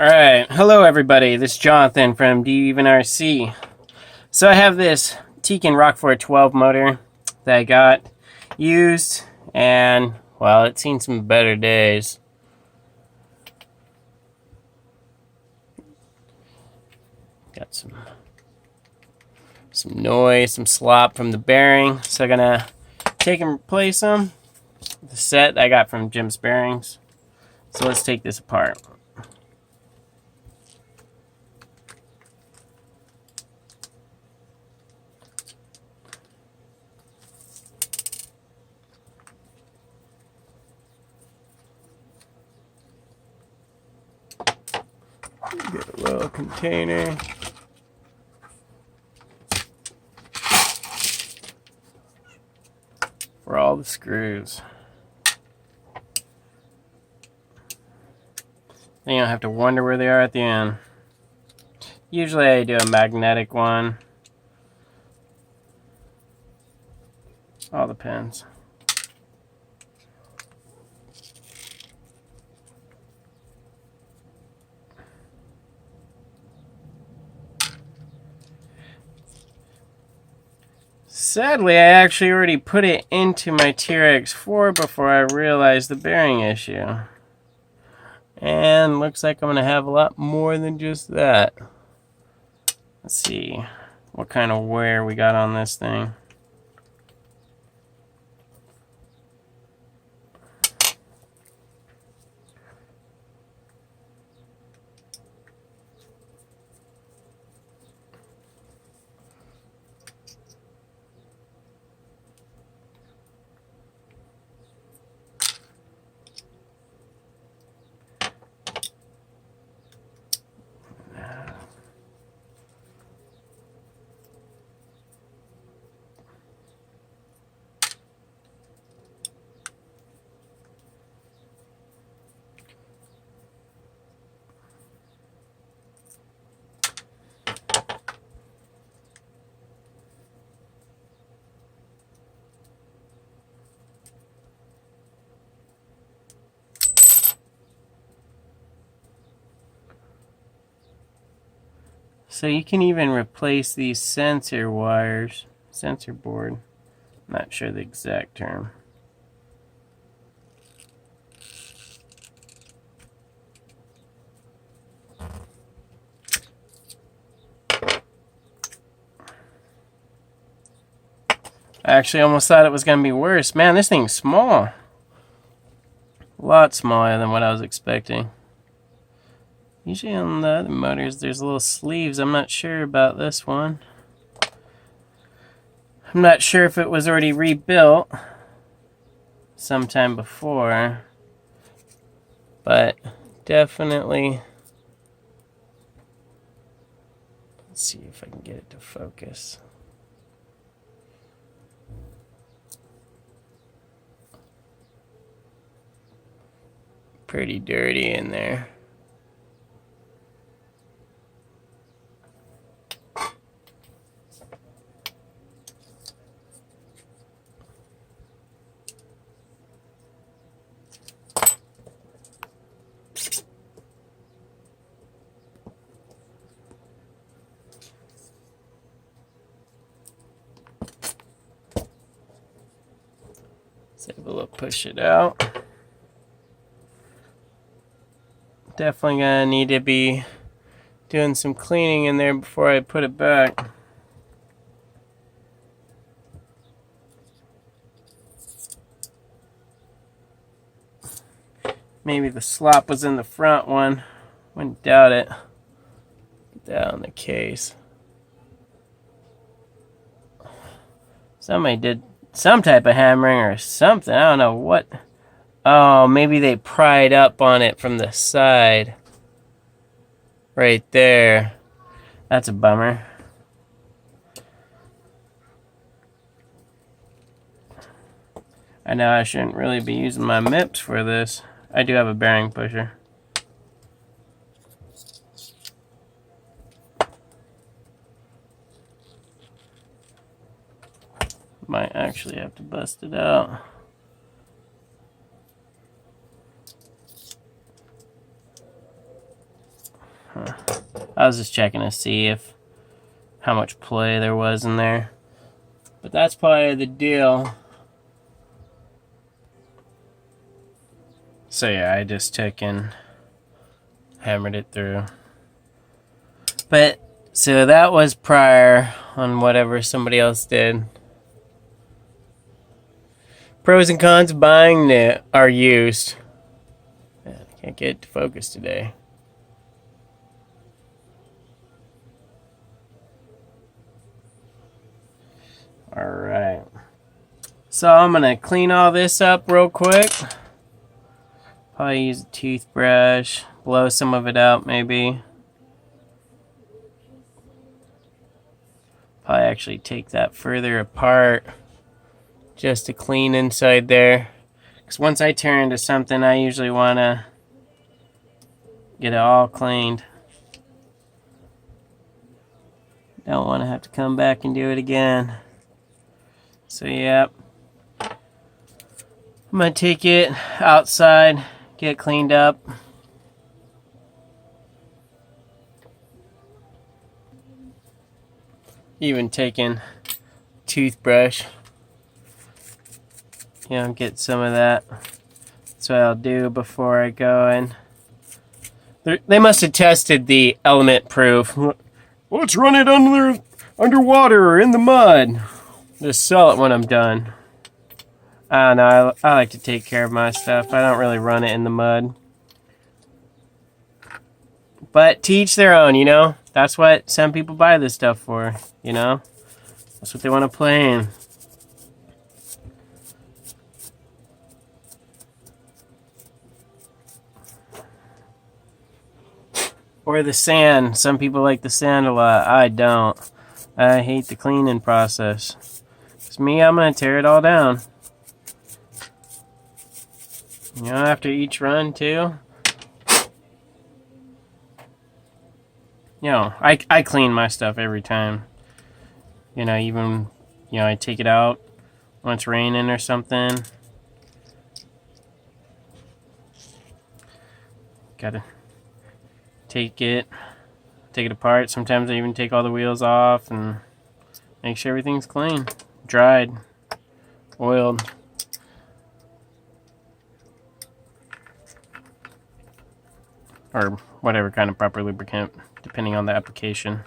Alright, hello everybody, this is Jonathan from Do You Even RC. So I have this Tekin roc412 motor that I got used, and well, it's seen some better days. Got some noise, some slop from the bearing, so I'm gonna take and replace them. The set I got from Jim's Bearings. So let's take this apart. Get a little container. For all the screws. Then you don't have to wonder where they are at the end. Usually I do a magnetic one. All the pins. Sadly, I actually already put it into my TRX4 before I realized the bearing issue. And looks like I'm going to have a lot more than just that. Let's see what kind of wear we got on this thing. So you can even replace these sensor wires, sensor board. Not sure the exact term. I actually almost thought it was going to be worse. Man, this thing's small. A lot smaller than what I was expecting. Usually on the other motors there's little sleeves. I'm not sure about this one. I'm not sure if it was already rebuilt sometime before, but definitely. Let's see if I can get it to focus. Pretty dirty in there. Let's have a look, push it out. Definitely gonna need to be doing some cleaning in there before I put it back. Maybe the slop was in the front one. Wouldn't doubt it. Get that on the case. Somebody did some type of hammering or something. I don't know what. Oh, maybe they pried up on it from the side. Right there. That's a bummer. I know I shouldn't really be using my MIPS for this. I do have a bearing pusher. Might actually have to bust it out. I was just checking to see how much play there was in there. But that's part of the deal. So yeah, I just took and hammered it through. But, so that was prior on whatever somebody else did. Pros and cons of buying new are used. Man, I can't get it to focus today. Alright. So I'm going to clean all this up real quick. Probably use a toothbrush. Blow some of it out maybe. Probably actually take that further apart just to clean inside there. Because once I tear into something, I usually want to get it all cleaned. Don't want to have to come back and do it again. So yep. I'm going to take it outside, get it cleaned up. Even taking toothbrush, get some of that. That's what I'll do before I go in. They must have tested the element proof. Let's run it underwater or in the mud. Just sell it when I'm done. I don't know, I like to take care of my stuff. I don't really run it in the mud. But to each their own, That's what some people buy this stuff for, That's what they want to play in. Or the sand. Some people like the sand a lot. I don't. I hate the cleaning process. It's me, I'm going to tear it all down. After each run, too. I clean my stuff every time. Even, I take it out when it's raining or something. Gotta take it apart. Sometimes I even take all the wheels off and make sure everything's clean, dried, oiled. Or whatever kind of proper lubricant, depending on the application.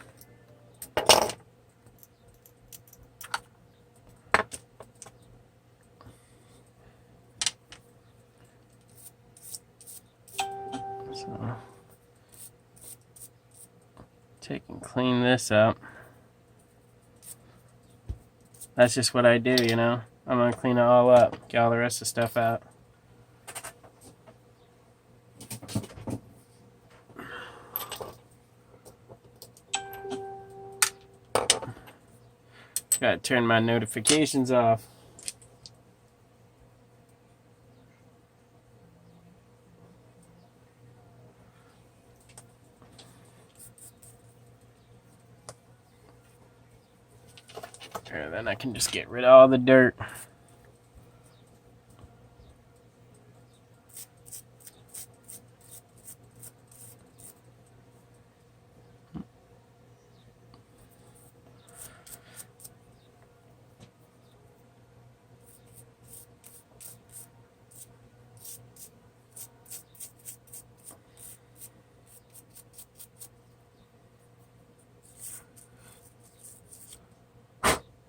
So, take and clean this up. That's just what I do, I'm going to clean it all up, get all the rest of the stuff out. Gotta turn my notifications off. And then I can just get rid of all the dirt.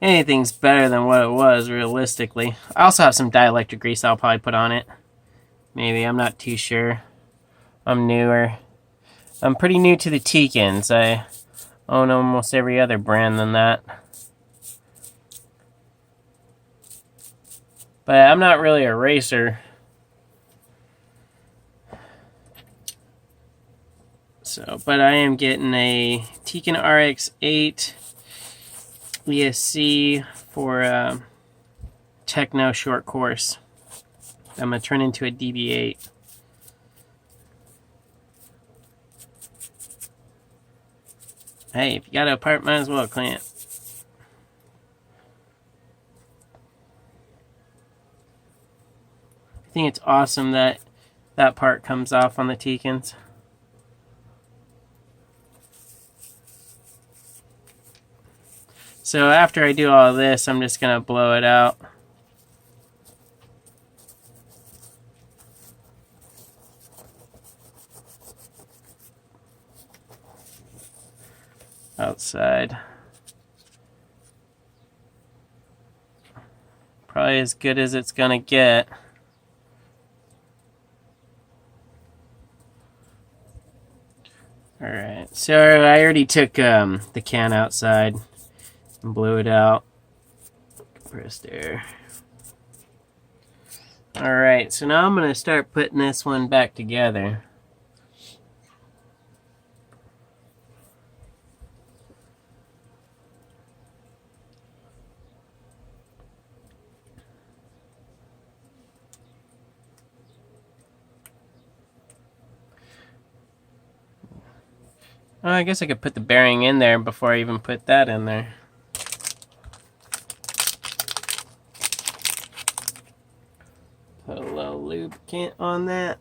Anything's better than what it was, realistically. I also have some dielectric grease I'll probably put on it. Maybe, I'm not too sure. I'm newer. I'm pretty new to the Tekins. I own almost every other brand than that. But I'm not really a racer. But I am getting a Tekin RX-8 ESC for techno short course. I'm going to turn into a DB8. Hey, if you got it apart, might as well clean it. I think it's awesome that that part comes off on the Tekins. So after I do all this, I'm just going to blow it out. Outside. Probably as good as it's going to get. Alright, so I already took the can outside and blew it out. Compressed air. Alright, so now I'm going to start putting this one back together. Oh, I guess I could put the bearing in there before I even put that in there. Put a little lubricant on that.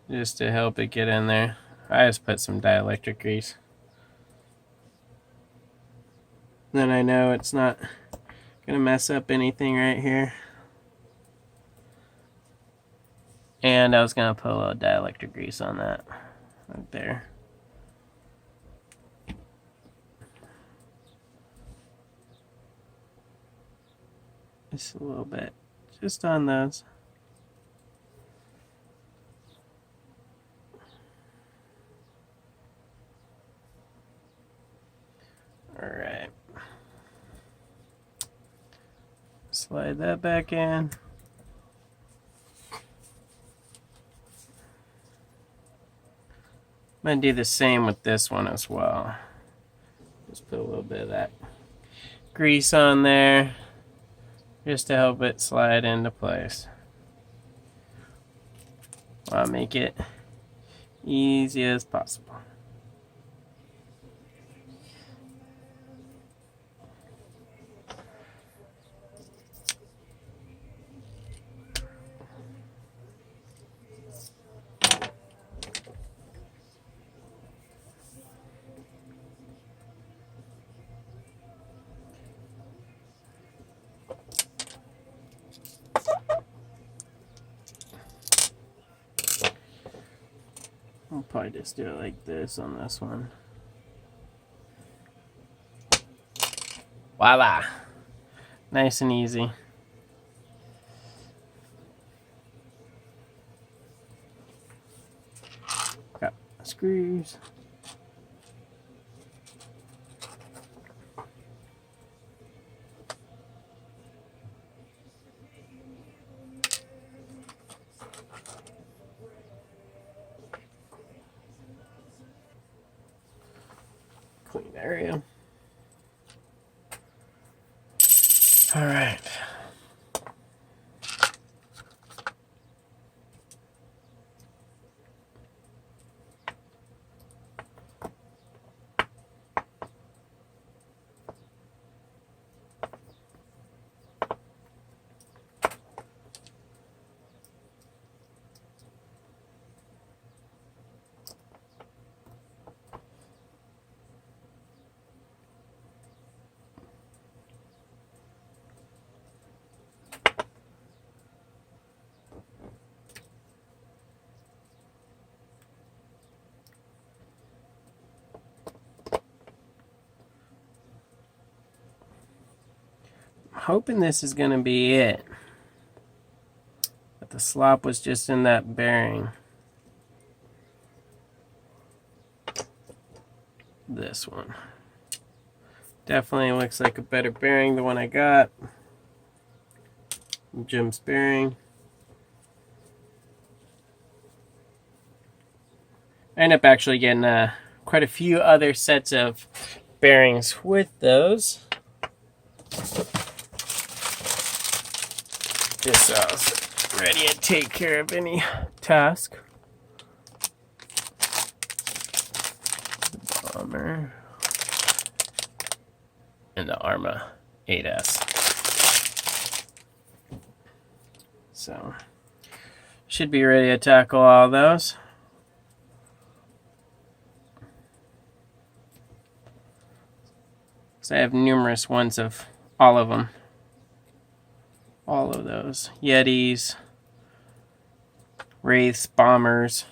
Just to help it get in there. I just put some dielectric grease. Then I know it's not gonna mess up anything right here. And I was gonna put a little dielectric grease on that right there. Just a little bit, just on those. All right. Slide that back in. I'm going to do the same with this one as well. Just put a little bit of that grease on there just to help it slide into place. I'll make it easy as possible. I'll probably just do it like this on this one. Voila! Nice and easy. Got screws. Clean area. All right. Hoping this is going to be it. But the slop was just in that bearing. This one. Definitely looks like a better bearing than the one I got. Jim's bearing. I ended up actually getting quite a few other sets of bearings with those. Just so I was ready to take care of any task. The bomber. And the Arma 8S. So, Should be ready to tackle all those. So I have numerous ones of all of them. All of those. Yetis, Wraiths, Bombers.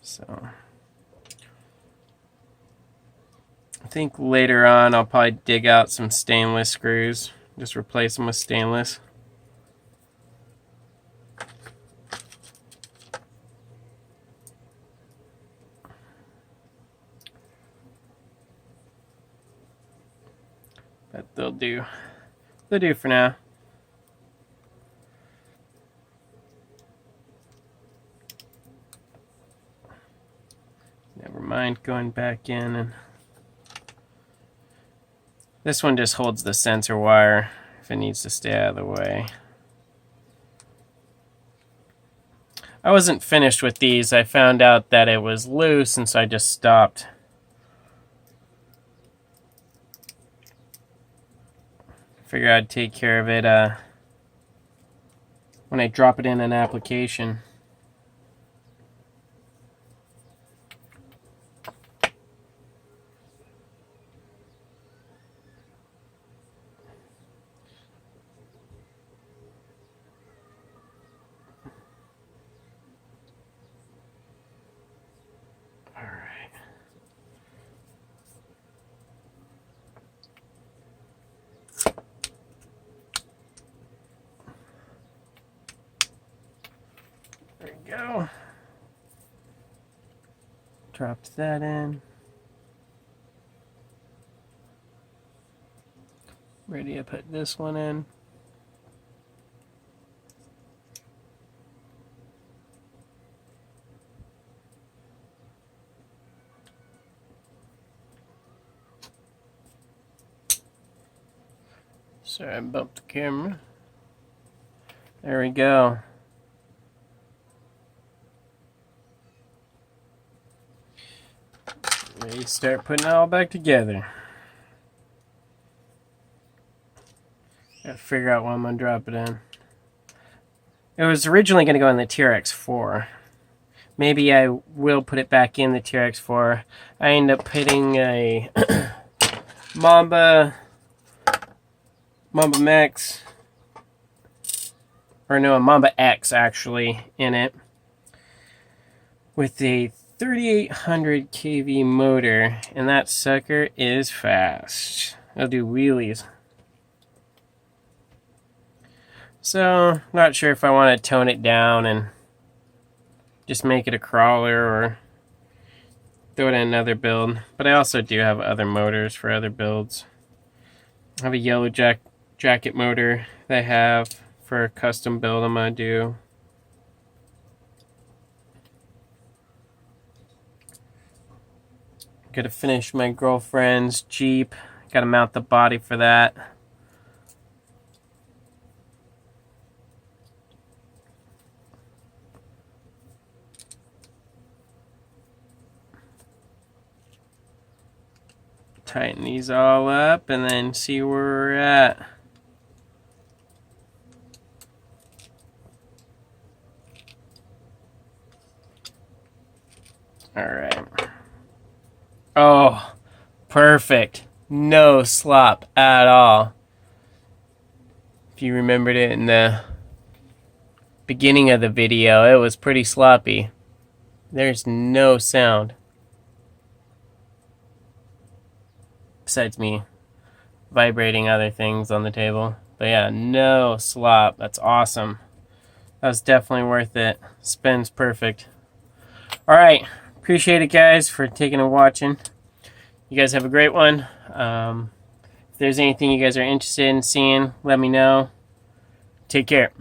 So I think later on I'll probably dig out some stainless screws. Just replace them with stainless. But they'll do. They'll do for now. Never mind going back in, and this one just holds the sensor wire if it needs to stay out of the way. I wasn't finished with these. I found out that it was loose, and so I just stopped. Figure I'd take care of it when I drop it in an application. There we go. Dropped that in. Ready to put this one in. Sorry, I bumped the camera. There we go. Ready to start putting it all back together. Gotta figure out what I'm gonna drop it in. It was originally gonna go in the TRX4. Maybe I will put it back in the TRX4. I end up putting a Mamba Max, or no, a Mamba X actually in it, with a 3800 kV motor, and that sucker is fast. It'll do wheelies. So, not sure if I want to tone it down and just make it a crawler or throw it in another build. But I also do have other motors for other builds. I have a yellow jacket motor that I have for a custom build I'm going to do. Gotta finish my girlfriend's Jeep. Gotta mount the body for that. Tighten these all up and then see where we're at. Alright. Oh, perfect. No slop at all. If you remembered it in the beginning of the video, it was pretty sloppy. There's no sound. Besides me vibrating other things on the table. But yeah, no slop. That's awesome. That was definitely worth it. Spins perfect. Alright. Appreciate it, guys, for taking and watching. You guys have a great one. If there's anything you guys are interested in seeing, let me know. Take care.